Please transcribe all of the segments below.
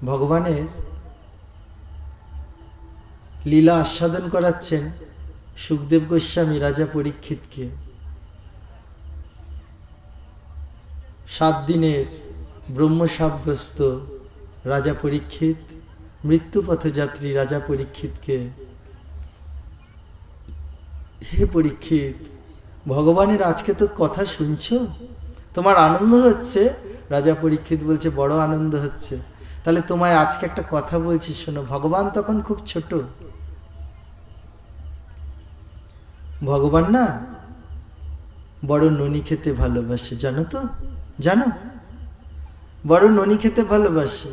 ভগবানের লীলা আস্বাদন করাচ্ছেন সুখদেব গোস্বামী রাজা পরীক্ষিতকে। 7 দিনের ব্রহ্মশাপগ্রস্ত রাজা পরীক্ষিত, মৃত্যুপথযাত্রী রাজা পরীক্ষিতকে, হে পরীক্ষিত, ভগবানের আজকে তো কথা শুনছো, তোমার আনন্দ হচ্ছে? রাজা পরীক্ষিত বলছে, বড় আনন্দ হচ্ছে। তাহলে তোমায় আজকে একটা কথা বলছি, শোনো। ভগবান তখন খুব ছোট। ভগবান না বড় ননি খেতে ভালোবাসে, জানো তো? জানো, বড় ননি খেতে ভালোবাসে।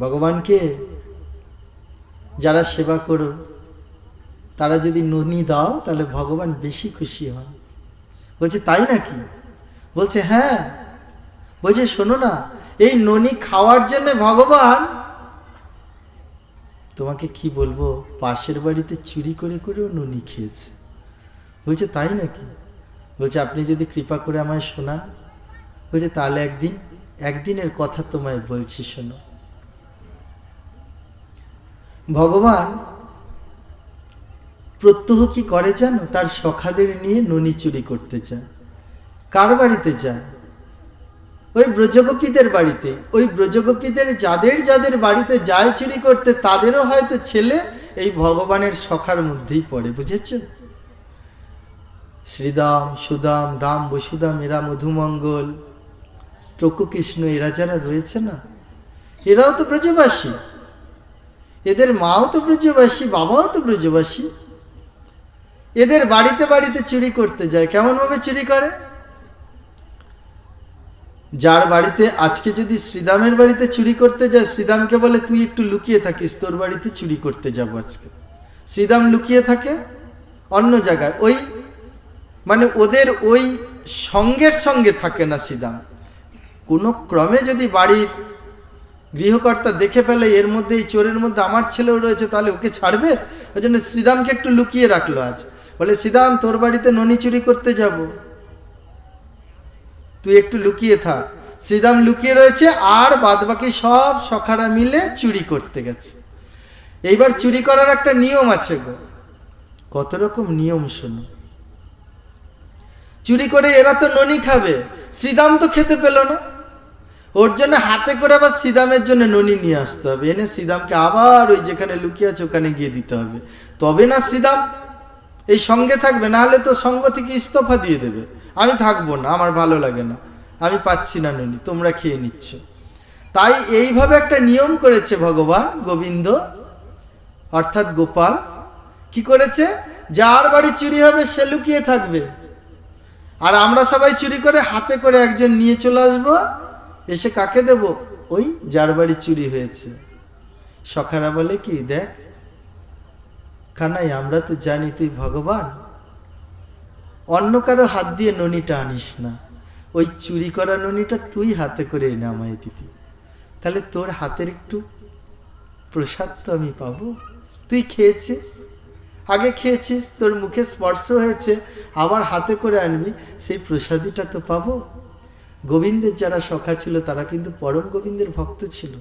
ভগবানকে যারা সেবা করো তারা যদি ননি দাও তাহলে ভগবান বেশি খুশি হন। বলছে, তাই নাকি? বলছে, হ্যাঁ। বলছে, শোনো না, এই ননি খাওয়ার জন্য ভগবান, তোমাকে কি বলবো, পাশের বাড়িতে চুরি করে করেও ননি খেয়েছে। বলছে, তাই নাকি? বলছে, আপনি যদি কৃপা করে আমায় শোনান। বলছে, তাহলে একদিনের কথা তোমায় বলছি, শোনো। ভগবান প্রত্যহ কি করে জানো? তার সখাদের নিয়ে ননি চুরি করতে যায়। কার বাড়িতে যায়? ওই ব্রজগোপীদের বাড়িতে। ওই ব্রজগোপীদের যাদের যাদের বাড়িতে যায় চুরি করতে, তাদেরও হয়তো ছেলে এই ভগবানের সখার মধ্যেই পড়ে, বুঝেছ? শ্রীদাম, সুদাম, দাম, বসুদাম, এরা মধুমঙ্গল, স্তকৃষ্ণ, এরা যারা রয়েছে না, এরাও তো ব্রজবাসী। এদের মাও তো ব্রজবাসী, বাবাও তো ব্রজবাসী। এদের বাড়িতে বাড়িতে চুরি করতে যায়। কেমন ভাবে চুরি করে? যার বাড়িতে আজকে যদি শ্রীদামের বাড়িতে চুরি করতে যায়, শ্রীদামকে বলে, তুই একটু লুকিয়ে থাকিস, তোর বাড়িতে চুরি করতে যাবো আজকে। শ্রীদাম লুকিয়ে থাকে অন্য জায়গায়। ওই মানে ওদের ওই সঙ্গের সঙ্গে থাকে না শ্রীদাম। কোনো ক্রমে যদি বাড়ির গৃহকর্তা দেখে ফেলে এর মধ্যে, এই চোরের মধ্যে আমার ছেলেও রয়েছে, তাহলে ওকে ছাড়বে? ওই জন্য শ্রীদামকে একটু লুকিয়ে রাখলো আজ। বলে, শ্রীদাম, তোর বাড়িতে ননি চুরি করতে যাব, তুই একটু লুকিয়ে থাক। শ্রীদাম লুকিয়ে রয়েছে, আর বাদবাকি সব সখারা মিলে চুরি করতে গেছে। এইবার চুরি করার একটা নিয়ম আছে গো। কত রকম নিয়ম শোনো। চুরি করে এরা তো ননি খাবে, শ্রীদাম তো খেতে পেল না। ওর জন্য হাতে করে আবার শ্রীদামের জন্য ননি নিয়ে আসতে হবে, এনে শ্রীদামকে আবার ওই যেখানে লুকিয়ে আছে ওখানে গিয়ে দিতে হবে। তবে না শ্রীদাম এই সঙ্গে থাকবে, না হলে তো সঙ্গ থেকে ইস্তফা দিয়ে দেবে। আমি থাকবো না, আমার ভালো লাগে না, আমি পাচ্ছি না ননি, তোমরা খেয়ে নিচ্ছ। তাই এইভাবে একটা নিয়ম করেছে ভগবান গোবিন্দ, অর্থাৎ গোপাল। কি করেছে? যার বাড়ি চুরি হবে সে লুকিয়ে থাকবে, আর আমরা সবাই চুরি করে হাতে করে একজন নিয়ে চলে আসবো। এসে কাকে দেব? ওই যার বাড়ি চুরি হয়েছে। সখারা বলে কি, দেখ কানাই, আমরা তো জানি তুই ভগবান, অন্য কারো হাত দিয়ে ননিটা আনিস না, ওই চুরি করা ননিটা তুই হাতে করে নামাই দিবি, তাহলে তোর হাতের একটু প্রসাদ তো আমি পাবো। তুই খেয়েছিস, আগে খেয়েছিস, তোর মুখে স্পর্শ হয়েছে, আবার হাতে করে আনবি, সেই প্রসাদীটা তো পাবো। গোবিন্দের যারা সখা ছিল তারা কিন্তু পরম গোবিন্দের ভক্ত ছিল।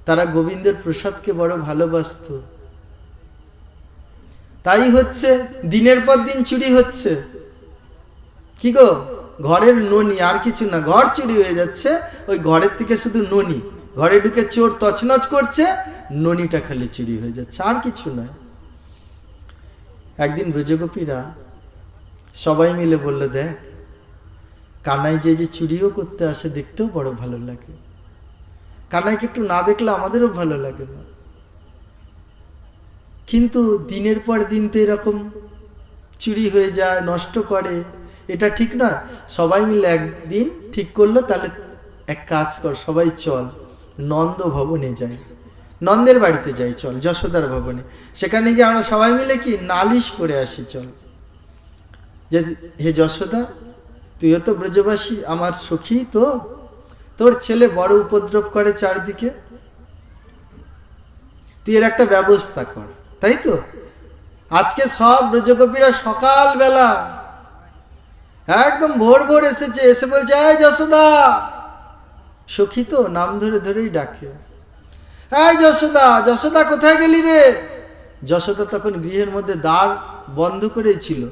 তারা গোবিন্দের প্রসাদকে বড় ভালোবাসত। তাই হচ্ছে দিনের পর দিন চুরি হচ্ছে। কি গো, ঘরের ননি, আর কিছু না, ঘর চুরি হয়ে যাচ্ছে। ওই ঘরের থেকে শুধু ননি, ঘরে ঢুকে চোর তছনছ করছে, ননিটা খালি চুরি হয়ে যাচ্ছে, আর কিছু নয়। একদিন ব্রজগোপীরা সবাই মিলে বলল, দেখ কানাই যে যে চুরিও করতে আসে, দেখতেও বড় ভালো লাগে, কানাইকে একটু না দেখলে আমাদেরও ভালো লাগে না। কিন্তু দিনের পর দিন তো এরকম চুরি হয়ে যায়, নষ্ট করে, এটা ঠিক না। সবাই মিলে একদিন ঠিক করলো, তাহলে এক কাজ কর, সবাই চল নন্দ ভবনে যাই, নন্দের বাড়িতে যাই, চল যশোদার ভবনে। সেখানে গিয়ে আমরা সবাই মিলে কি নালিশ করে আসি, চল, যে হে যশোদা, তুইও তো ব্রজবাসী, আমার সখী, তো তোর ছেলে বড় উপদ্রব করে চারদিকে, তুই এর একটা ব্যবস্থা কর। তাই তো আজকে সব ব্রজগোপীরা সকালবেলা একদম ভোর ভোর এসেছে, এসে বলছে, এই যশোদা সখী তো নাম ধরে ধরেই ডাকে, এই যশোদা, যশোদা কোথায় গেলি রে? যশোদা তখন গৃহের মধ্যে দ্বার বন্ধ করেছিল।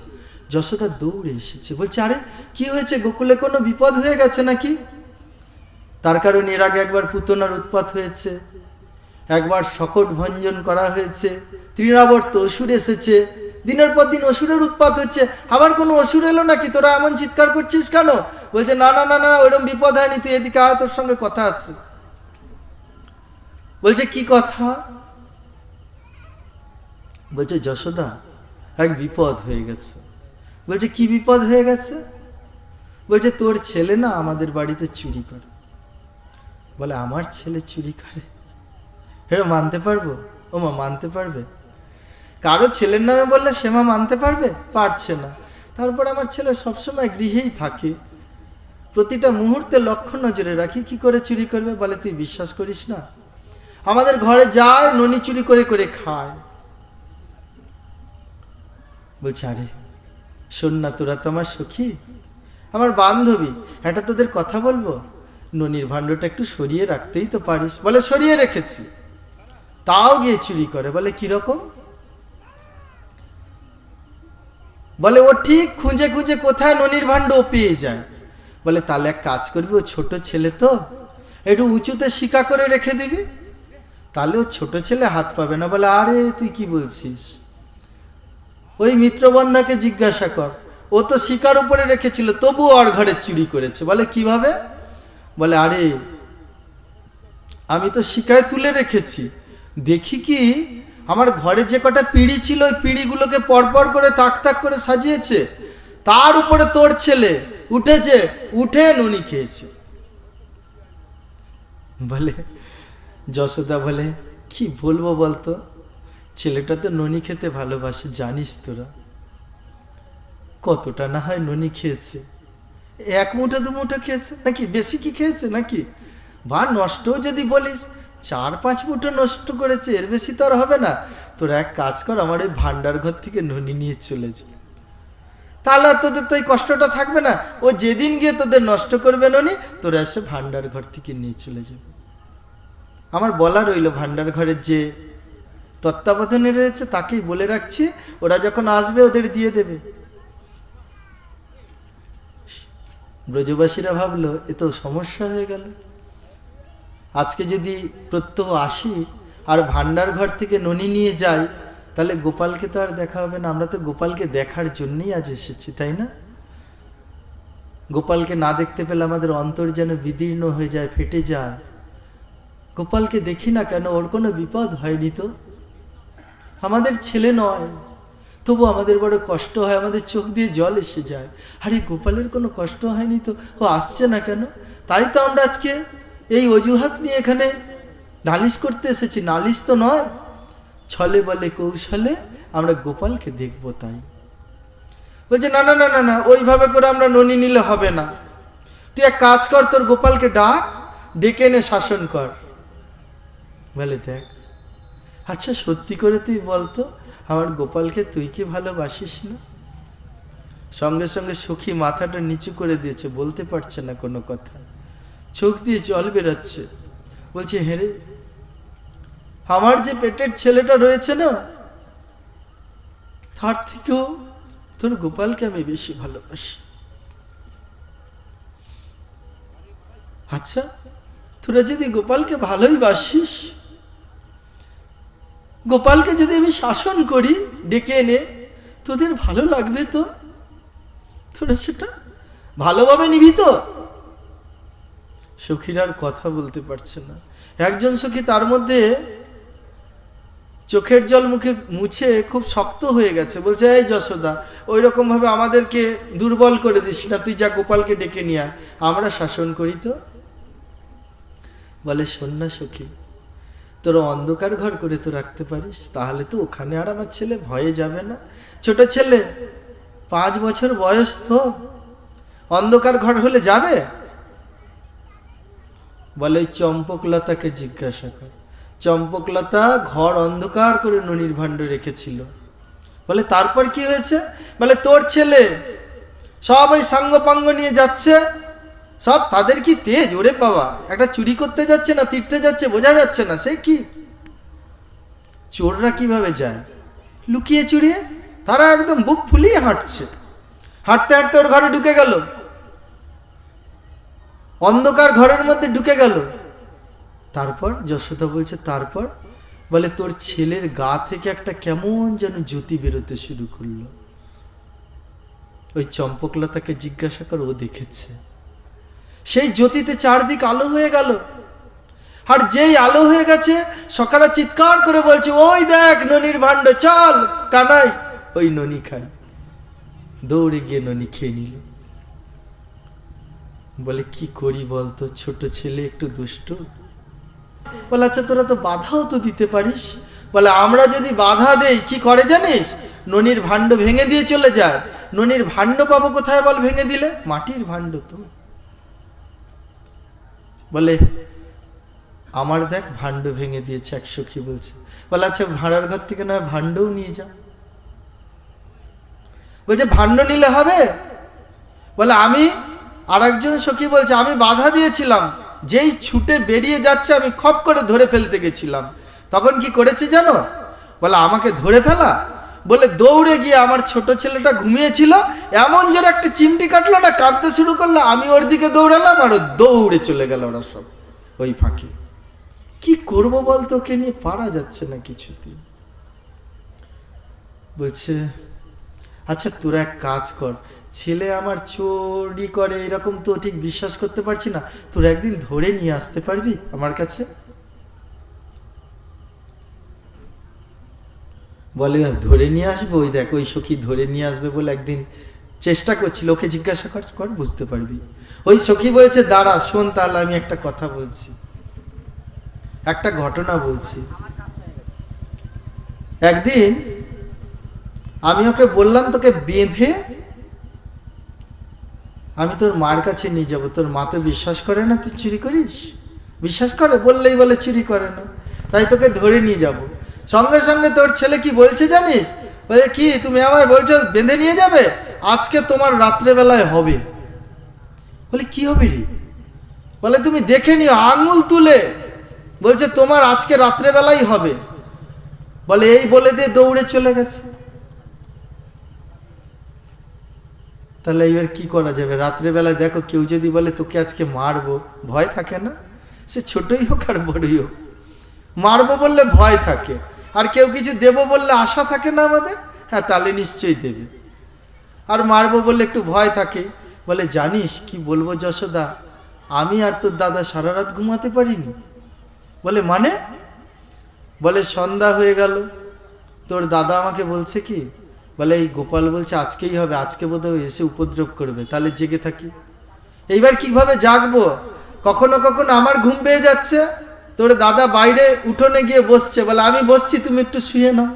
যশোদা দৌড়ে এসেছে, বলছে আরে কি হয়েছে, গোকুলে কোনো বিপদ হয়ে গেছে নাকি? তার কারণ এর আগে একবার পুতনার উৎপাত হয়েছে, একবার শকট ভঞ্জন করা হয়েছে, তৃণাবর্ত অসুর এসেছে, দিনের পর দিন অসুরের উৎপাত হচ্ছে। আবার কোনো অসুর এলো নাকি, তোরা এমন চিৎকার করছিস কেন? বলছে না না না না, ওইরকম বিপদ হয়নি, তুই এদিকে আয়, তোর সঙ্গে কথা আছে। বলছে কি কথা? বলছে যশোদা, এক বিপদ হয়ে গেছে। বলছে কি বিপদ হয়ে গেছে? বলছে তোর ছেলে না আমাদের বাড়িতে চুরি করে। বলে আমার ছেলে চুরি করে? এটা মানতে পারবো? ও মা মানতে পারবে? কারো ছেলের নামে বললে সে মা মানতে পারবে? পারছে না। তারপর আমার ছেলে সবসময় গৃহেই থাকে, প্রতিটা মুহূর্তে লক্ষ্য নজরে রাখি, কি করে চুরি করবে? বলে তুই বিশ্বাস করিস না, আমাদের ঘরে যায়, ননি চুরি করে করে খায়। বলছে আরে শোন না, তোরা তো আমার সখী, আমার বান্ধবী, একটা তোদের কথা বলবো, ননির ভাণ্ডটা একটু সরিয়ে রাখতেই তো পারিস। বলে সরিয়ে রেখেছি, তাও গিয়ে চুরি করে। বলে কিরকম? বলে ও ঠিক খুঁজে খুঁজে কোথায় ননির ভাণ্ড ও পেয়ে যায়। বলে তাহলে এক কাজ করবি, ও ছোট ছেলে তো, একটু উঁচুতে শিকা করে রেখে দিবি, তাহলে ও ছোট ছেলে হাত পাবে না। বলে আরে তুই কি বলছিস? ওই মিত্রবন্ধাকে জিজ্ঞাসা কর, ও তো শিকার উপরে রেখেছিল, তবু ওর ঘরে চুরি করেছে। বলে কিভাবে? বলে আরে আমি তো শিকায় তুলে রেখেছি, দেখি কি আমার ঘরে যে কটা পিঁড়ি ছিল, ওই পিঁড়িগুলোকে পরপর করে তাক তাক করে সাজিয়েছে, তার উপরে তোর ছেলে উঠেছে, উঠে ননি খেয়েছে। বলে যশোদা বলে কি বলবো বলতো, ছেলেটা তো ননি খেতে ভালোবাসে, জানিস তোরা? কতটা না হয় ননি খেয়েছে, এক মুঠো দু মুঠো খেয়েছে নাকি, বেশি কি খেয়েছে নাকি? বা নষ্টও যদি বলিস 4-5 মুঠো নষ্ট করেছে, এর বেশি তো আর হবে না। তোরা এক কাজ কর, আমার ওই ভান্ডার ঘর থেকে ননি নিয়ে চলে যা, তাহলে তোদের তো এই কষ্টটা থাকবে না। ও যেদিন গিয়ে তোদের নষ্ট করবে ননি, তোরা এসে ভান্ডার ঘর থেকে নিয়ে চলে যাবে। আমার বলা রইল, ভান্ডার ঘরের যে তত্ত্বাবধানে রয়েছে তাকেই বলে রাখছি, ওরা যখন আসবে ওদের দিয়ে দেবে। ব্রজবাসীরা ভাবলো এ তো সমস্যা হয়ে গেল, আজকে যদি প্রত্যহ আসি আর ভান্ডার ঘর থেকে ননি নিয়ে যাই, তাহলে গোপালকে তো আর দেখা হবে না। আমরা তো গোপালকে দেখার জন্যই আজ এসেছি, তাই না? গোপালকে না দেখতে পেলে আমাদের অন্তর যেন বিদীর্ণ হয়ে যায়, ফেটে যায়। গোপালকে দেখি না কেন? ওর কোনো বিপদ হয়নি তো, আমাদের ছেলে নয়, তবু আমাদের বড় কষ্ট হয়, আমাদের চোখ দিয়ে জল এসে যায়। আরে গোপালের কোনো কষ্ট হয়নি তো, ও আসছে না কেন? তাই তো আমরা আজকে এই অজুহাত নিয়ে এখানে নালিশ করতে এসেছি। নালিশ তো নয়, ছলে বলে কৌশলে আমরা গোপালকে দেখব। তাই বলছে না না না না না, ওইভাবে করে আমরা ননি নিলে হবে না, তুই এক কাজ কর, তোর গোপালকে ডাক, ডেকে এনে শাসন কর। বলে দেখ, আচ্ছা সত্যি করে তুই বলতো, আমার গোপালকে তুই কি ভালোবাসিস না? সঙ্গে সঙ্গে সখী মাথাটা নিচু করে দিয়েছে, বলতে পারছে না কোনো কথা, চোখ দিয়ে জল বেরোচ্ছে। বলছে হ্যাঁ রে, আমার যে পেটের ছেলেটা রয়েছে না, তার থেকেও তোর গোপালকে আমি বেশি ভালোবাসি। আচ্ছা তোরা যদি গোপালকে ভালোই বাসিস, গোপালকে যদি আমি শাসন করি ডেকে এনে, তোদের ভালো লাগবে তো? তোরা সেটা ভালোভাবে নিবি তো? সখীরা আর কথা বলতে পারছে না। একজন সখী তার মধ্যে চোখের জল মুখে মুছে খুব শক্ত হয়ে গেছে, বলছে এই যশোদা, ওই রকম ভাবে আমাদেরকে দুর্বল করে দিস না, তুই যা গোপালকে ডেকে নিয়ে আয়, আমরা শাসন করি তো। বলে শোন না সখী, তোরা অন্ধকার ঘর করে তো রাখতে পারিস, তাহলে তো ওখানে আর আমার ছেলে ভয়ে যাবে না। ছোট ছেলে, 5 বছর বয়স, তো অন্ধকার ঘর হলে যাবে? বলে চম্পকলতাকে জিজ্ঞাসা কর, চম্পকলতা ঘর অন্ধকার করে ননির ভাণ্ড রেখেছিল। বলে তারপর কি হয়েছে? বলে তোর ছেলে সব ওই সাঙ্গ পাঙ্গ নিয়ে যাচ্ছে, সব তাদের কি তেজ, ওরে বাবা, একটা চুরি করতে যাচ্ছে না তীর্থে যাচ্ছে বোঝা যাচ্ছে না সে কি। চোররা কিভাবে যায়? লুকিয়ে চুরিয়ে। তারা একদম বুক ফুলিয়ে হাঁটছে, হাঁটতে হাঁটতে ওর ঘরে ঢুকে গেল, অন্ধকার ঘরের মধ্যে ঢুকে গেল। তারপর যশোদা বলছে, তারপর বলে তোর ছেলের গা থেকে একটা কেমন যেন জ্যোতি বেরোতে শুরু করলো। ওই চম্পকলতাকে জিজ্ঞাসা কর, ও দেখেছে। সেই জ্যোতিতে চারদিক আলো হয়ে গেল। আর যেই আলো হয়ে গেছে, সকালে চিৎকার করে বলছে, ওই দেখ ননির ভাণ্ড, চল কানাই ওই ননি খাই। দৌড়ে গিয়ে ননি খেয়ে নিল। বলে কি করি বলতো, ছোট ছেলে একটু দুষ্ট। বলে আচ্ছা তোরা তো বাধাও তো দিতে পারিস। বলে আমরা যদি বাধা দেই কি করে জানিস, ননির ভাণ্ড ভেঙে দিয়ে চলে যায়। ননির ভাণ্ড পাবো কোথায় বল ভেঙে দিলে? মাটির ভাণ্ড তো। বলে আমার দেখ ভাণ্ড ভেঙে দিয়েছে, এক সখী বলছে। বলে আচ্ছা ভাড়ার ঘর থেকে না ভাণ্ডও নিয়ে যা। বলছে ভাণ্ড নিলে হবে? বলে আমি, আর একজন সখী বলছে, আমি বাধা দিয়েছিলাম, যেই ছুটে বেরিয়ে যাচ্ছে আমি খপ করে ধরে ফেলতে গেছিলাম, তখন কি করেছে জানো? বলে আমাকে ধরে ফেলা? বলে দৌড়ে গিয়ে, আমার ছোট ছেলেটা ঘুমিয়েছিল, এমন জোরে একটা চিমটি কাটলো না, কাঁদতে শুরু করলো, আমি ওর দিকে দৌড়ালাম আর ও দৌড়ে চলে গেল ওরা সব ওই ফাঁকে। কি করবো বলতো, ওকে নিয়ে পারা যাচ্ছে না কিছুতেই। বলছে আচ্ছা তোরা এক কাজ কর, ছেলে আমার চুরি করে এরকম তো ঠিক বিশ্বাস করতে পারছি না, তোরা একদিন ধরে নিয়ে আসতে পারবি আমার কাছে? বলে ধরে নিয়ে আসবো? ওই দেখ ওই সখী ধরে নিয়ে আসবে বলে একদিন চেষ্টা করছিল, ওকে জিজ্ঞাসা কর বুঝতে পারবি। ওই সখী বলছে দাঁড়া শোন, তাহলে আমি একটা কথা বলছি, একটা ঘটনা বলছি। একদিন আমি ওকে বললাম তোকে বেঁধে আমি তোর মার কাছে নিয়ে যাবো, তোর মা তো বিশ্বাস করে না তুই চুরি করিস। বিশ্বাস করে? বললেই বলে চুরি করে না, তাই তোকে ধরে নিয়ে যাব। সঙ্গে সঙ্গে তোর ছেলে কি বলছে জানিস? বলে কি তুমি আমায় বলছো বেঁধে নিয়ে যাবে? আজকে তোমার রাত্রেবেলায় হবে। বলে কি হবে রে? বলে তুমি দেখে নিও, আঙুল তুলে বলছে তোমার আজকে রাত্রেবেলাই হবে। বলে এই বলে দিয়ে দৌড়ে চলে গেছে। তাহলে এবার কি করা যাবে? রাত্রেবেলায় দেখো কেউ যদি বলে তোকে আজকে মারবো, ভয় থাকে না? সে ছোটই হোক আর বড়ই হোক, মারবো বললে ভয় থাকে, আর কেউ কিছু দেবো বললে আশা থাকে না আমাদের, হ্যাঁ তাহলে নিশ্চয়ই দেবে। আর মারবো বললে একটু ভয় থাকে। বলে জানিস কি বলবো যশোদা, আমি আর তোর দাদা সারা রাত ঘুমাতে পারিনি। বলে মানে? বলে সন্ধ্যা হয়ে গেল, তোর দাদা আমাকে বলছে কি, বলে এই গোপাল বলছে আজকেই হবে, আজকে বোধহয় এসে উপদ্রব করবে, তাহলে জেগে থাকি। এইবার কিভাবে জাগবো? কখনো কখনো আমার ঘুম পেয়ে যাচ্ছে, তোর দাদা বাইরে উঠোনে গিয়ে বসছে, বলে আমি বসছি তুমি একটু শুয়ে নাও।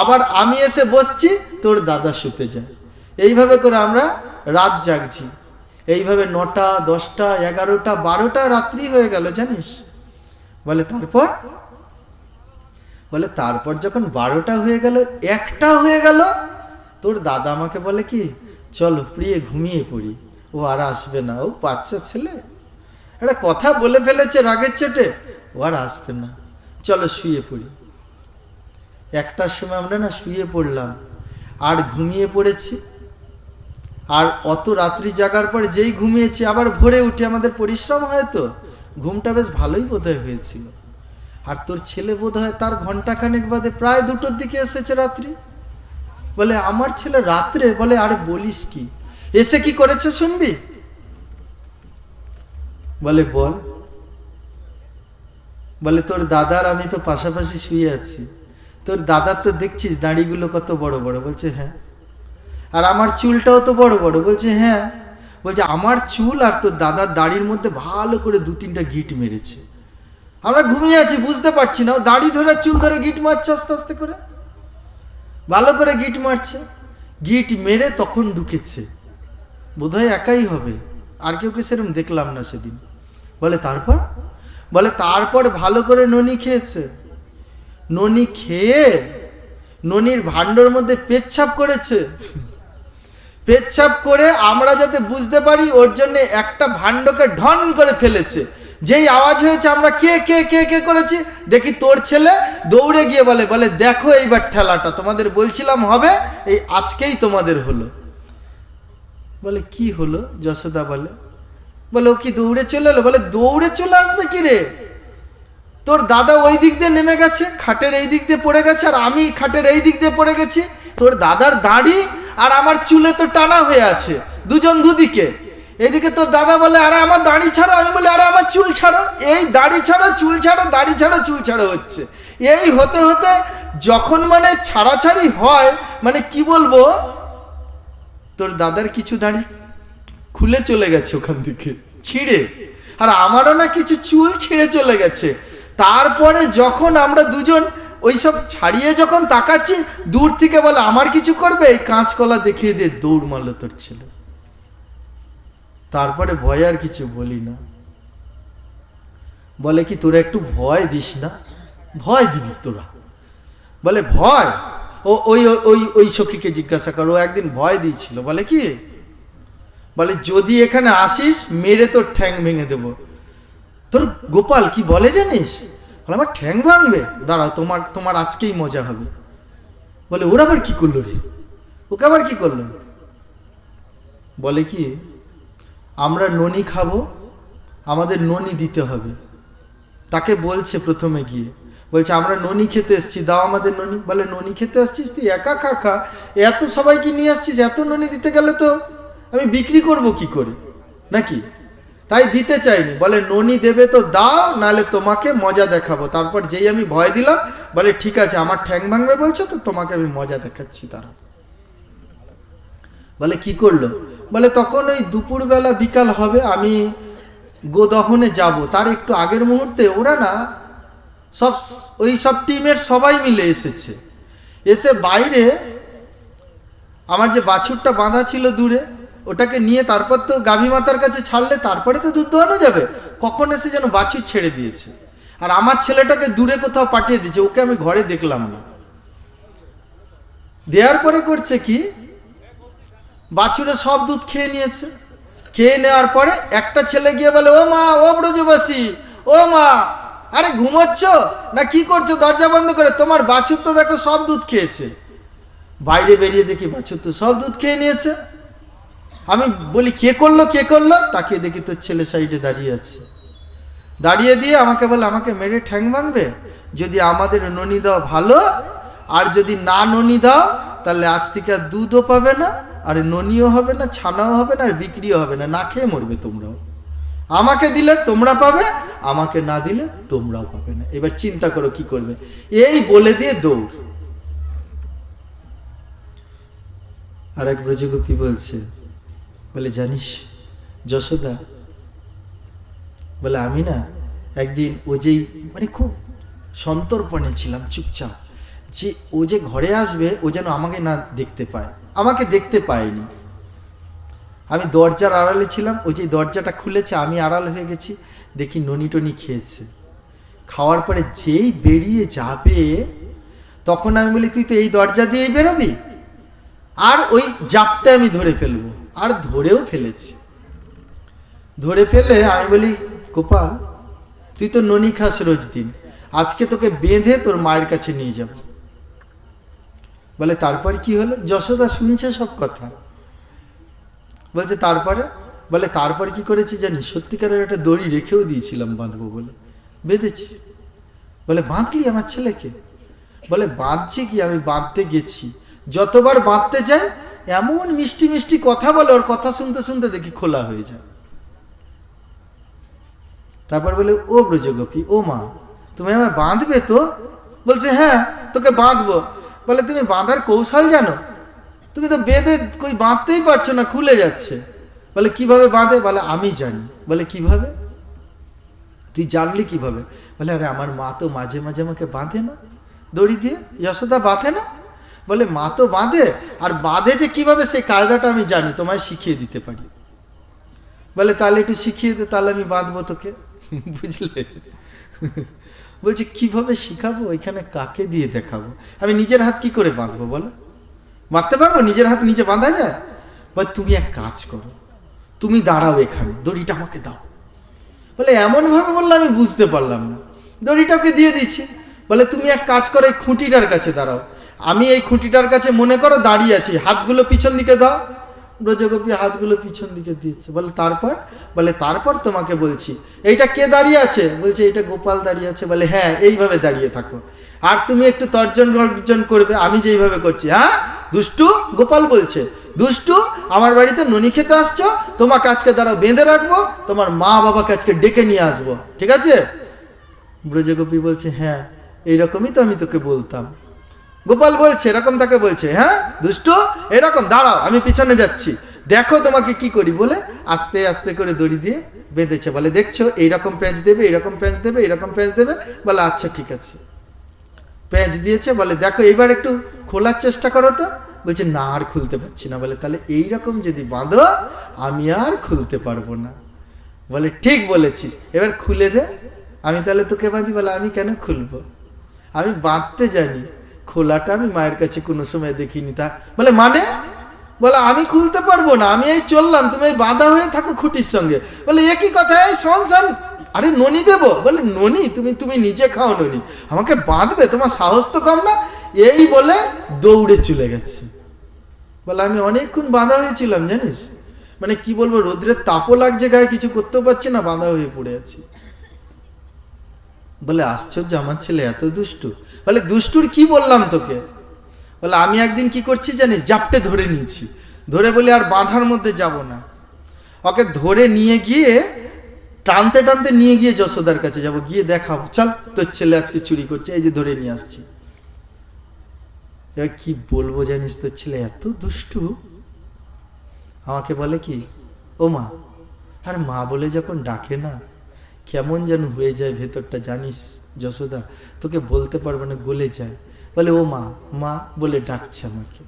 আবার আমি এসে বসছি, তোর দাদা শুতে যায়। এইভাবে করে আমরা রাত জাগছি। এইভাবে 9টা 10টা 11টা 12টা রাত্রি হয়ে গেল জানিস। বলে তারপর? বলে তারপর যখন 12টা হয়ে গেল, 1টা হয়ে গেল, তোর দাদা আমাকে বলে কি চলো প্রিয়ে ঘুমিয়ে পড়ি, ও আর আসবে না, ও বাচ্চা ছেলে, একটা কথা বলে ফেলেছে রাগের চোটে, ও আর আসবে না, চলো শুয়ে পড়ি। 1টার সময় আমরা না শুয়ে পড়লাম, আর ঘুমিয়ে পড়েছি। আর অত রাত্রি জাগার পরে যেই ঘুমিয়েছি, আবার ভোরে উঠে আমাদের পরিশ্রম হয় তো, ঘুমটা বেশ ভালোই বোধহয় হয়েছিল। আর তোর ছেলে বোধহয় তার ঘন্টাখানেক বাদে প্রায় 2টোর দিকে এসেছে রাত্রি। বলে আমার ছেলে রাত্রে? বলে আরে বলিস কি, এসে কি করেছে শুনবি? বলে বল। বলে তোর দাদার আমি তো পাশাপাশি শুয়ে আছি, তোর দাদার তো দেখছিস দাড়িগুলো কত বড় বড়। বলছে হ্যাঁ। আর আমার চুলটাও তো বড় বড়। বলছে হ্যাঁ। বলছে আমার চুল আর তোর দাদার দাড়ির মধ্যে ভালো করে 2-3টা গিট মেরেছে। আমরা ঘুমিয়ে আছি, বুঝতে পারছি না, ও দাড়ি ধরে চুল ধরে গিট মারছে আস্তে আস্তে করে, ভালো করে গিট মারছে। গিট মেরে তখন ঢুকেছে, বোধহয় একাই হবে, আর কেউকে সেরকম দেখলাম না সেদিন। বলে তারপর? বলে তারপর ভালো করে ননি খেয়েছে। ননি খেয়ে ননির ভাণ্ডর মধ্যে পেচ্ছাপ করেছে। পেচ্ছাপ করে আমরা যাতে বুঝতে পারি ওর জন্য একটা ভাণ্ডকে ঢন করে ফেলেছে। যেই আওয়াজ হয়েছে আমরা কে কে কে কে করেছি, দেখি তোর ছেলে দৌড়ে গিয়ে বলে বলে দেখো এইবার ঠেলাটা তোমাদের বলছিলাম হবে, এই আজকেই তোমাদের হলো। বলে কি হলো? যশোদা বলে বলে ও কি দৌড়ে চলে এলো? বলে দৌড়ে চলে আসবে কি রে, তোর দাদা ওই দিক দিয়ে নেমে গেছে, খাটের এই দিক দিয়ে পড়ে গেছে, আর আমি খাটের এই দিক দিয়ে পড়ে গেছি। তোর দাদার দাড়ি আর আমার চুলে তো টানা হয়ে আছে, দুজন দুদিকে। এদিকে তোর দাদা বলে আরে আমার দাড়ি ছাড়ো, আমি বলি আরে আমার চুল ছাড়ো। এই দাড়ি ছাড়ো চুল ছাড়ো, দাড়ি ছাড়ো চুল ছাড়ো হচ্ছে। এই হতে হতে যখন মানে ছাড়াছাড়ি হয়, মানে কি বলবো, তোর দাদার কিছু দাড়ি খুলে চলে গেছে ওখান থেকে ছিঁড়ে, আর আমারও না কিছু চুল ছিঁড়ে চলে গেছে। তারপরে যখন আমরা দুজন ওইসব ছাড়িয়ে যখন তাকাচ্ছি, দূর থেকে বলে আমার কিছু করবে, এই কাঁচকলা দেখিয়ে দিয়ে দৌড় মারলো তোর ছেলে। তারপরে ভয় আর কিছু বলি না। বলে কি তোরা একটু ভয় দিস না? ভয় দিবি তোরা? বলে ভয়? ও ওই ওই ওই সখীকে জিজ্ঞাসা করো, ও একদিন ভয় দিয়েছিল। বলে কি? বলে যদি এখানে আসিস মেরে তোর ঠ্যাং ভেঙে দেব। তোর গোপাল কি বলে জানিস? বলে আমার ঠ্যাং ভাঙবে, দাঁড়াও তোমার তোমার আজকেই মজা হবে। বলে ওরা আবার কি করলো রে? ওকে আবার কি করলো? বলে কি আমরা ননি খাবো, আমাদের ননি দিতে হবে। তাকে বলছে প্রথমে গিয়ে, বলছে আমরা ননি খেতে এসছি, দাও আমাদের ননি। বলে ননি খেতে আসছিস তুই একা খা খা, এত সবাইকে নিয়ে আসছিস, এত ননি দিতে গেলে তো আমি বিক্রি করব কি করে নাকি? তাই দিতে চাইনি। বলে ননি দেবে তো দাও, নাহলে তোমাকে মজা দেখাবো। তারপর যেই আমি ভয় দিলাম, বলে ঠিক আছে আমার ঠ্যাং ভাঙবে বলছো তো, তোমাকে আমি মজা দেখাচ্ছি। তারা বলে কি করলো? বলে তখন ওই দুপুরবেলা বিকাল হবে, আমি গোদহনে যাব, তার একটু আগের মুহূর্তে ওরা না সব ওই সব টিমের সবাই মিলে এসেছে। এসে বাইরে আমার যে বাছুরটা বাঁধা ছিল দূরে, ওটাকে নিয়ে তারপর তো গাভী মাতার কাছে ছাড়লে তারপরে তো দুধ দোয়ানো যাবে, কখন এসে যেন বাছুর ছেড়ে দিয়েছে। আর আমার ছেলেটাকে দূরে কোথাও পাঠিয়ে দিয়েছে, ওকে আমি ঘরে দেখলাম না। দেওয়ার পরে করছে কি, বাছুরে সব দুধ খেয়ে নিয়েছে। খেয়ে নেওয়ার পরে একটা ছেলে গিয়ে বলে ও মা, ও ব্রজবাসী, ও মা, আরে ঘুমোচ্ছ না কি করছো? দরজা বন্ধ করে, তোমার বাছুর তো দেখো সব দুধ খেয়েছে। বাইরে বেরিয়ে দেখি বাছুর তো সব দুধ খেয়ে নিয়েছে। আমি বলি কে করলো কে করলো? তাকে দেখি তোর ছেলে সাইডে দাঁড়িয়ে আছে। দাঁড়িয়ে দিয়ে আমাকে বলে আমাকে মেরে ঠ্যাং ভাঙবে, যদি আমাদের ননি দাও ভালো, আর যদি না ননি দাও তাহলে আজ থেকে আর দুধও পাবে না, আর ননিও হবে না, ছানাও হবে না, আর বিক্রিও হবে না, না খেয়ে মরবে তোমরাও। আমাকে দিলে তোমরা পাবে, আমাকে না দিলে তোমরাও পাবে না। এবার চিন্তা করো কি করবে। এই বলে দিয়ে দৌড়। আর এক ব্রজগোপী বলছে, বলে জানিস যশোদা, বলে আমি না একদিন ও যেই মানে খুব সন্তর্পণে ছিলাম, চুপচাপ, যে ও যে ঘরে আসবে ও যেন আমাকে না দেখতে পায়, আমাকে দেখতে পায়নি। আমি দরজার আড়ালে ছিলাম, ওই যে দরজাটা খুলেছে, আমি আড়াল হয়ে গেছি, দেখি ননি টনি খেয়েছে। খাওয়ার পরে যেই বেরিয়ে যাবে, তখন আমি বলি তুই তো এই দরজা দিয়েই বেরোবি, আর ওই জাপটা আমি ধরে ফেলবো। আর ধরেও ফেলেছি। ধরে ফেলে আমি বলি গোপাল তুই তো ননি খাস রোজ দিন, আজকে তোকে বেঁধে তোর মায়ের কাছে নিয়ে যাব। বলে তারপর কি হলো? যশোদা শুনছে সব কথা। বলছে তারপরে? বলে তারপর কি করেছি জানিস? সত্যিকারের একটা দড়ি রেখেও দিয়েছিলাম বাঁধবো বলে, বেঁধেছি। বলে বাঁধলি আমার ছেলেকে? বলে বাঁধছি কি, আমি বাঁধতে গেছি, যতবার বাঁধতে যাই এমন মিষ্টি মিষ্টি কথা বলে, ওর কথা শুনতে শুনতে দেখি খোলা হয়ে যায়। তারপর বলে ও ব্রজগোপী, ও মা তুমি আমায় বাঁধবে তো? বলছে হ্যাঁ তোকে বাঁধবো। বলে তুমি বাঁধার কৌশল জানো? তুমি তো বেঁধে কই বাঁধতেই পারছো না, খুলে যাচ্ছে। বলে কিভাবে বাঁধে? বলে আমি জানি। বলে কিভাবে? তুই জানলি কিভাবে? বলে আরে আমার মা তো মাঝে মাঝে আমাকে বাঁধে না দড়ি দিয়ে, যশোদা বাঁধে না? বলে মা তো বাঁধে, আর বাঁধে যে কিভাবে সেই কায়দাটা আমি জানি, তোমায় শিখিয়ে দিতে পারি। বলে তাহলে একটু শিখিয়ে দে, তাহলে আমি বাঁধবো তোকে। বুঝলে? বলছি কিভাবে শিখাবো, এখানে কাকে দিয়ে দেখাবো? আমি নিজের হাত কি করে বাঁধবো বলো? বাঁধতে পারবো? নিজের হাত নিজে বাঁধা যায়? বা তুমি এক কাজ করো, তুমি দাঁড়াও এখানে, দড়িটা আমাকে দাও। বলে এমনভাবে বললে আমি বুঝতে পারলাম না। দড়িটা ওকে দিয়ে দিচ্ছি। বলে তুমি এক কাজ করো, এই খুঁটিটার কাছে দাঁড়াও, আমি এই খুঁটিটার কাছে মনে করো দাঁড়িয়ে আছি, হাতগুলো পিছন দিকে দাও। ব্রজগোপী হাতগুলো পিছন দিকে দিয়েছে। বলে তারপর? বলে তারপর তোমাকে বলছি, এইটা কে দাঁড়িয়ে আছে? বলছে এটা গোপাল দাঁড়িয়ে আছে। বলে হ্যাঁ, এইভাবে দাঁড়িয়ে থাকো, আর তুমি একটু তর্জন গর্জন করবে আমি যেইভাবে করছি। হ্যাঁ দুষ্টু, গোপাল বলছে, দুষ্টু আমার বাড়িতে ননি খেতে আসছো, তোমাকে আজকে দ্বারা বেঁধে রাখবো, তোমার মা বাবাকে আজকে ডেকে নিয়ে আসবো, ঠিক আছে? ব্রজগোপী বলছে হ্যাঁ এইরকমই তো আমি তোকে বলতাম। গোপাল বলছে এরকম তাকে বলছে, হ্যাঁ দুষ্টু এরকম দাঁড়াও, আমি পিছনে যাচ্ছি, দেখো তোমাকে কি করি। বলে আস্তে আস্তে করে দড়ি দিয়ে বেঁধেছে। বলে দেখছো এইরকম প্যাঁচ দেবে, এইরকম প্যাঁচ দেবে, এইরকম প্যাঁচ দেবে। বলে আচ্ছা ঠিক আছে, প্যাঁচ দিয়েছে। বলে দেখো এইবার একটু খোলার চেষ্টা করো তো। বলছে না, আর খুলতে পারছি না। বলে তাহলে এইরকম যদি বাঁধো আমি আর খুলতে পারবো না। বলে ঠিক বলেছিস, এবার খুলে দে, আমি তাহলে তোকে বাঁধি। বলে আমি কেন খুলবো, আমি বাঁধতে জানি, খোলাটা আমি মায়ের কাছে কোনো সময় দেখিনি। তা বলে মানে? বলে আমি খুলতে পারবো না, আমি এই চললাম, তুমি এই বাঁধা হয়ে থাকো খুঁটির সঙ্গে। বলে একই কথা, এই শোন শোন, আরে ননি দেবো? বলে ননি? তুমি নিজে খাও ননি, আমাকে বাঁধবে? তোমার সাহস তো কম না। এই বলে দৌড়ে চলে গেছে। বলে আমি অনেকক্ষণ বাঁধা হয়েছিলাম জানিস, মানে কি বলবো, রোদ্রের তাপও লাগছে গায়ে, কিছু করতেও পারছি না, বাঁধা হয়ে পড়ে আছি। বলে আশ্চর্য, আমার ছেলে এত দুষ্টু। বলে দুষ্টুর কি বললাম তোকে? বলে আমি একদিন কি করছি জানিস, জাপটে ধরে নিয়েছি, ধরে বলে আর বাঁধার মধ্যে যাব না, ওকে ধরে নিয়ে গিয়ে টানতে টানতে নিয়ে গিয়ে যশোদার কাছে যাব, গিয়ে দেখাবো, চল তোর ছেলে আজকে চুরি করছে, এই যে ধরে নিয়ে আসছি। এবার কি বলবো জানিস, তোর ছেলে এত দুষ্টু। আমাকে বলে কি, ও মা, আর মা বলে যখন ডাকে না কেমন যেন হয়ে যায় ভেতরটা, জানিস যশোদা, তোকে বলতে পারবো না, গলে যায়। বলে ও মা, মা বলে ডাকছে আমাকে।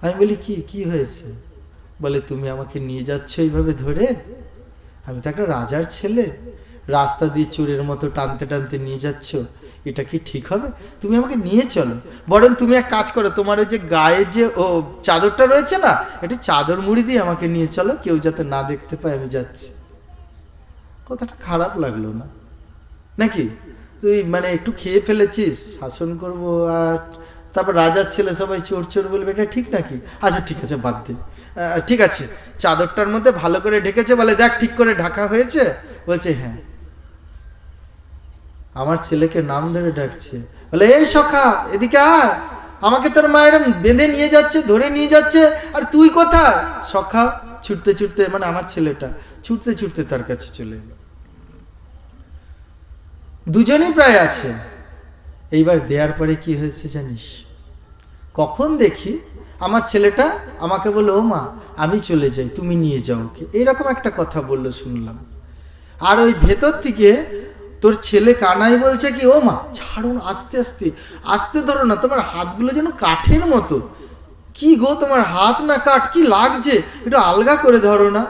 আমি বলি কি কি হয়েছে? বলে তুমি আমাকে নিয়ে যাচ্ছ এইভাবে ধরে, আমি তো একটা রাজার ছেলে, রাস্তা দিয়ে চোরের মতো টানতে টানতে নিয়ে যাচ্ছ, এটা কি ঠিক হবে? তুমি আমাকে নিয়ে চলো, বরং তুমি এক কাজ করো, তোমার ওই যে গায়ে যে ও চাদরটা রয়েছে না, একটু চাদর মুড়ি দিয়ে আমাকে নিয়ে চলো, কেউ যাতে না দেখতে পায় আমি যাচ্ছি। কথাটা খারাপ লাগলো না নাকি? তুই মানে একটু খেয়ে ফেলেছিস, শাসন করবো, আর তারপর রাজার ছেলে সবাই চোর চোর বলবে, এটা ঠিক নাকি? আচ্ছা ঠিক আছে, বাদ দে, ঠিক আছে। চাদরটার মধ্যে ভালো করে ঢেকেছে। বলে দেখ ঠিক করে ঢাকা হয়েছে? বলছে হ্যাঁ। আমার ছেলেকে নাম ধরে ডাকছে। বলে এই সখা এদিকে আয়, আমাকে তোর মায়ের বেঁধে নিয়ে যাচ্ছে, ধরে নিয়ে যাচ্ছে, আর তুই কোথায়? সখা ছুটতে ছুটতে, মানে আমার ছেলেটা ছুটতে ছুটতে তার কাছে চলে এলো। দুজনেই প্রায় আছে। এইবার দেওয়ার পরে কি হয়েছে জানিস, কখন দেখি আমার ছেলেটা আমাকে বললো, ও মা আমি চলে যাই, তুমি নিয়ে যাও ওকে, এইরকম একটা কথা বললো শুনলাম। আর ওই ভেতর থেকে তোর ছেলে কানাই বলছে কি, ও মা ছাড়ুন, আস্তে আস্তে, আস্তে ধরো না, তোমার হাতগুলো যেন কাঠের মতো। কি গো, তোমার হাত না কাঠ, কি লাগছে, একটু আলগা করে ধরো না।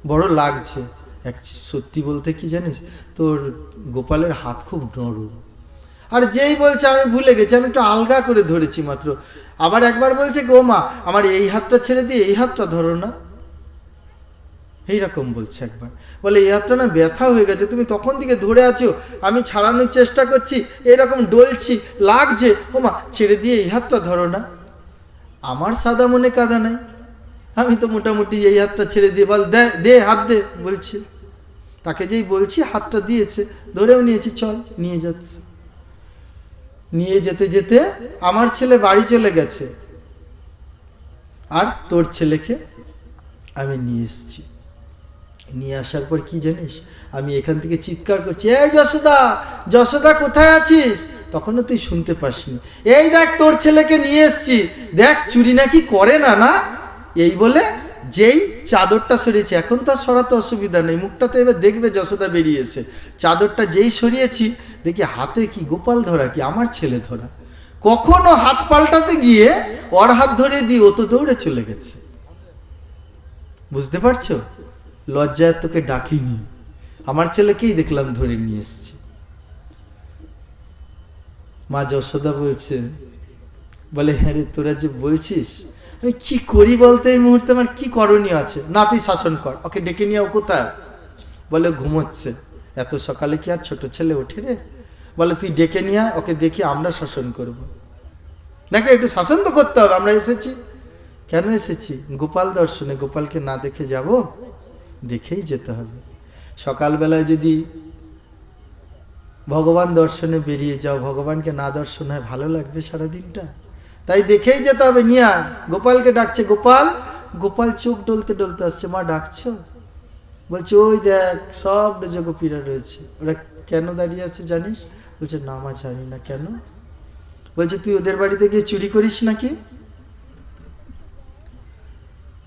বড় লাগছে। সত্যি বলতে কি জানিস, তোর গোপালের হাত খুব নরম। আর যেই বলছে আমি ভুলে গেছি, আমি একটু আলগা করে ধরেছি মাত্র। আবার একবার বলছে গো মা আমার এই হাতটা ছেড়ে দিয়ে এই হাতটা ধরো না, এইরকম বলছে একবার। বলে এই হাতটা না ব্যথা হয়ে গেছে, তুমি তখন থেকে ধরে আছো, আমি ছাড়ানোর চেষ্টা করছি, এরকম ডলছি, লাগছে, ও মা ছেড়ে দিয়ে এই হাতটা ধরো না। আমার সাদা মনে কাদা নাই, আমি তো মোটামুটি এই হাতটা ছেড়ে দিয়ে, বল দে দে হাত দে বলছে। তাকে যেই বলছি হাতটা দিয়েছে, ধরেও নিয়েছি, চল নিয়ে যাচ্ছে। নিয়ে যেতে যেতে আমার ছেলে বাড়ি চলে গেছে, আর তোর ছেলেকে আমি নিয়ে এসছি। নিয়ে আসার পর কি জানিস, আমি এখান থেকে চিৎকার করছি, এই যশোদা, যশোদা কোথায় আছিস? তখনও তুই শুনতে পাসনি। এই দেখ তোর ছেলেকে নিয়ে এসছি, দেখ চুরি নাকি করে না, না এই বলে যেই চাদরটা সরিয়েছি, এখন তো সরাতে অসুবিধা নেই, মুখটা তো এবার দেখবে যশোদা বেরিয়েছে। চাদরটা যেই সরিয়েছি দেখি হাতে কি গোপাল ধরা, কি আমার ছেলে ধরা। কখনো হাত পাল্টাতে গিয়ে ওর হাত ধরে দিয়ে ও তো দৌড়ে চলে গেছে। বুঝতে পারছো, লজ্জায় তোকে ডাকিনি, আমার ছেলেকেই দেখলাম ধরে নিয়ে এসছি। মা যশোদা বলছে বলে হ্যাঁ রে, তোরা যে বলছিস আমি কি করি বলতে, এই মুহূর্তে আমার কি করণীয় আছে? না তুই শাসন কর, ওকে ডেকে নিয়ে। ও কোথায়? বলে ঘুমোচ্ছে। এত সকালে কি আর ছোট ছেলে ওঠে রে? বলে তুই ডেকে নিয়ে ওকে, দেখি আমরা শাসন করব। নাকি একটু শাসন তো করতে হবে, আমরা এসেছি। কেন এসেছি? গোপাল দর্শনে। গোপালকে না দেখে যাব? দেখেই যেতে হবে। সকালবেলায় যদি ভগবান দর্শনে বেরিয়ে যাও, ভগবানকে না দর্শন হয় ভালো লাগবে সারাদিনটা? তাই দেখেই যেতে হবে। নিয়ে আয়। গোপালকে ডাকছে, গোপাল। গোপাল চোখ ডলতে ডলতে আসছে। মা ডাকছো? বলছে ওই দেখ সব ব্রজগোপীরা রয়েছে। ওরা কেন দাঁড়িয়ে আছে জানিস? বলছে না মা জানি না। কেন? বলছে তুই ওদের বাড়িতে গিয়ে চুরি করিস নাকি?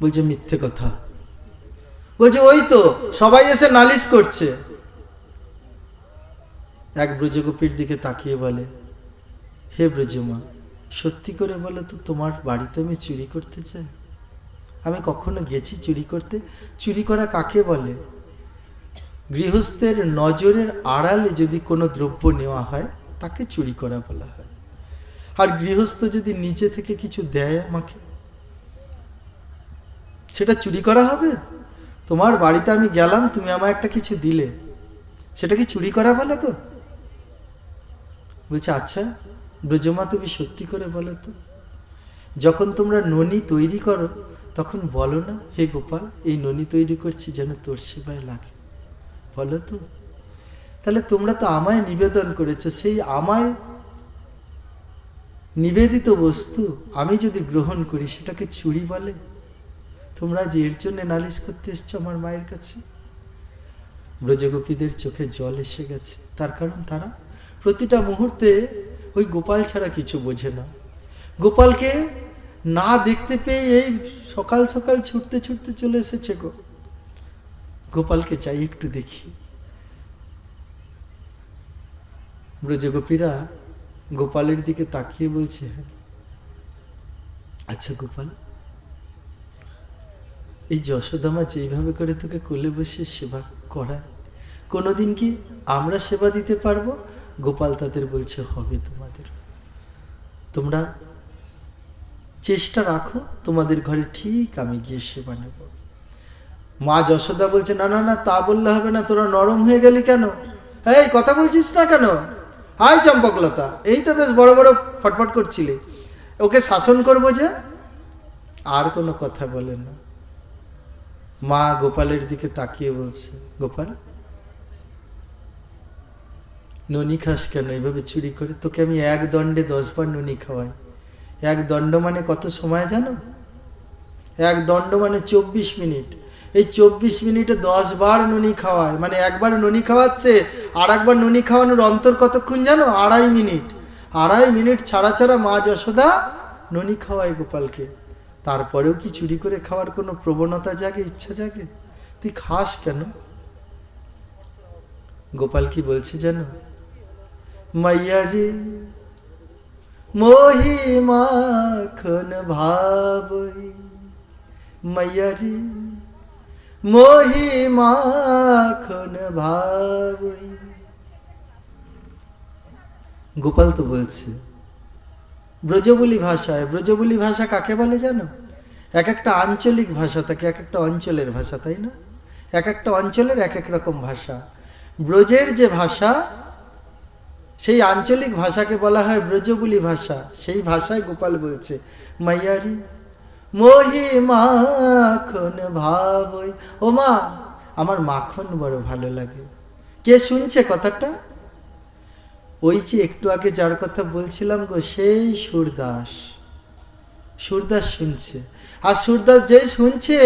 বলছে মিথ্যে কথা। বলছে ওই তো সবাই এসে নালিশ করছে। এক ব্রজগোপীর দিকে তাকিয়ে বলে, হে ব্রজমা, সত্যি করে বলো তো, তোমার বাড়িতে আমি চুরি করতে চাই? আমি কখনো গেছি চুরি করতে? চুরি করা কাকে বলে? গৃহস্থের নজরের আড়ালে যদি কোনো দ্রব্য নেওয়া হয় তাকে চুরি করা বলা হয়। আর গৃহস্থ যদি নিজে থেকে কিছু দেয় আমাকে, সেটা চুরি করা হবে? তোমার বাড়িতে আমি গেলাম, তুমি আমায় একটা কিছু দিলে, সেটা কি চুরি করা বলে গো? বলছে আচ্ছা ব্রজমা, তুমি সত্যি করে বলো তো, যখন তোমরা ননি তৈরি করো তখন বলো না, হে গোপাল এই ননি তৈরি করছি যেন তোর সেবায় লাগে? বলো তো। তাহলে তোমরা তো আমায় নিবেদন করেছো, সেই আমায় নিবেদিত বস্তু আমি যদি গ্রহণ করি সেটাকে চুরি বলে? তোমরা যে এর জন্য নালিশ করতে এসছো আমার মায়ের কাছে? ব্রজগোপীদের চোখে জল এসে গেছে। তার কারণ তারা প্রতিটা মুহূর্তে ওই গোপাল ছাড়া কিছু বোঝে না। গোপালকে না দেখতে পেয়ে এই সকাল সকাল ছুটতে ছুটতে চলে এসেছে গো। গোপালকে চাই একটু দেখি। ব্রজগোপীরা গোপালের দিকে তাকিয়ে বলছে, হ্যাঁ আচ্ছা গোপাল, এই যশোদামা যেইভাবে করে তোকে কোলে বসে সেবা করায়, কোনোদিন কি আমরা সেবা দিতে পারবো? গোপাল তাদের বলছে হবে তোমাদের। তোমরা চেষ্টা রাখো, তোমাদের ঘরে ঠিক আমি গিয়ে সেবা নেব। মা যশোদা বলছে না না না, তা বললে হবে না, তোরা নরম হয়ে গেলি কেন? এই কথা বলছিস না কেন? হাই চম্পকলতা, এই তো বেশ বড় বড় ফটফট করছিলি, ওকে শাসন করবো যে? আর কোনো কথা বলে না। মা গোপালের দিকে তাকিয়ে বলছে, গোপাল ননি খাস কেন এইভাবে চুরি করে? তোকে আমি এক দণ্ডে 10 বার ননি খাওয়াই। এক দণ্ড মানে কত সময় জানো? এক দণ্ড মানে 24 মিনিট। এই 24 মিনিটে 10 বার ননি খাওয়ায়, মানে একবার ননি খাওয়াচ্ছে, আর একবার ননি খাওয়ানোর অন্তর কতক্ষণ জানো? 2.5 মিনিট। 2.5 মিনিট ছাড়া ছাড়া মা যশোদা ননি খাওয়ায় গোপালকে। তারপরেও কি চুরি করে খাওয়ার কোনো প্রবণতা জাগে, ইচ্ছা জাগে? তুই খাস কেন? গোপাল কি বলছে জানো? মাইয়া রে মোহি মাখন ভাবই, মাইয়া রে মোহি মাখন ভাবই। গোপাল তো বলছে ব্রজবুলি ভাষায়। ব্রজবুলি ভাষা কাকে বলে জানো? এক একটা আঞ্চলিক ভাষা থাকে, এক একটা অঞ্চলের ভাষা, তাই না? এক একটা অঞ্চলের এক এক রকম ভাষা। ব্রজের যে ভাষা, সেই আঞ্চলিক ভাষাকে বলা হয় ব্রজবুলি ভাষা। সেই ভাষায় গোপাল বলছে মাইয়ারি মোহি মাখন ভাবই। ও মা, আমার মাখন বড় ভালো লাগে। কে শুনছে কথাটা? ওই যে একটু আগে যার কথা বলছিলাম গো, সেই সুরদাস। সুরদাস শুনছে। আর সুরদাস যেই শুনছে,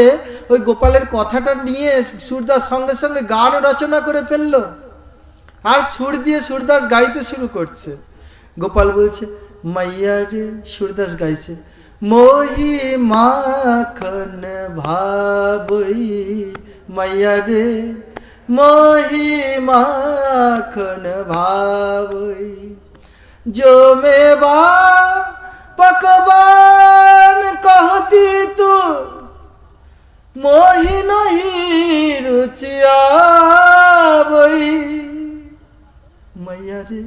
ওই গোপালের কথাটা নিয়ে সুরদাস সঙ্গে সঙ্গে গান রচনা করে ফেললো। আর সুর দিয়ে সুরদাস গাইতে শুরু করছে। গোপাল বলছে মাইয়া রে, সুরদাস গাইছে মোহি মাখন ভাবই, মাইয়া রে মোহি মাখন ভাবই। जो मेवा पकवान कहती तू, मोहि नहीं रुचिया बई। मैया रे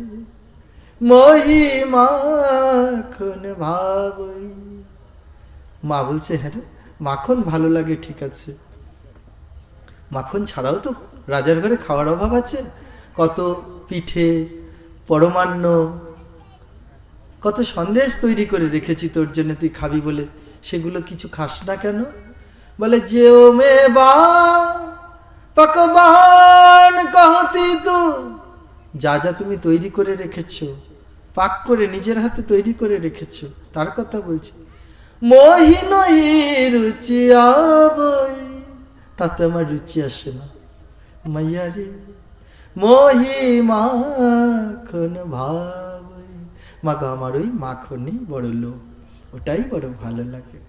মহি মাখন ভাবই। মা বলছে হ্যাঁ রে, মাখন ভালো লাগে ঠিক আছে, মাখন ছাড়াও তো রাজার ঘরে খাওয়ার অভাব আছে, কত পিঠে পরমান্ন কত সন্দেশ তৈরি করে রেখেছি তোর জন্য, তুই খাবি বলে সেগুলো কিছু খাস না কেন? বলে যেও মে বা পকবান কহতি তু, যা যা তুমি তৈরি করে রেখেছো, পাক করে নিজের হাতে তৈরি করে রেখেছো তার কথা বলছি। মহি নহি রুচি আবই, তাতে আমার রুচি আসে না মাইয়া রে, মহি মাখন ভাবই। মা গো আমার ওই মাখনই বড় লোভ, ওটাই বড় ভালো লাগে।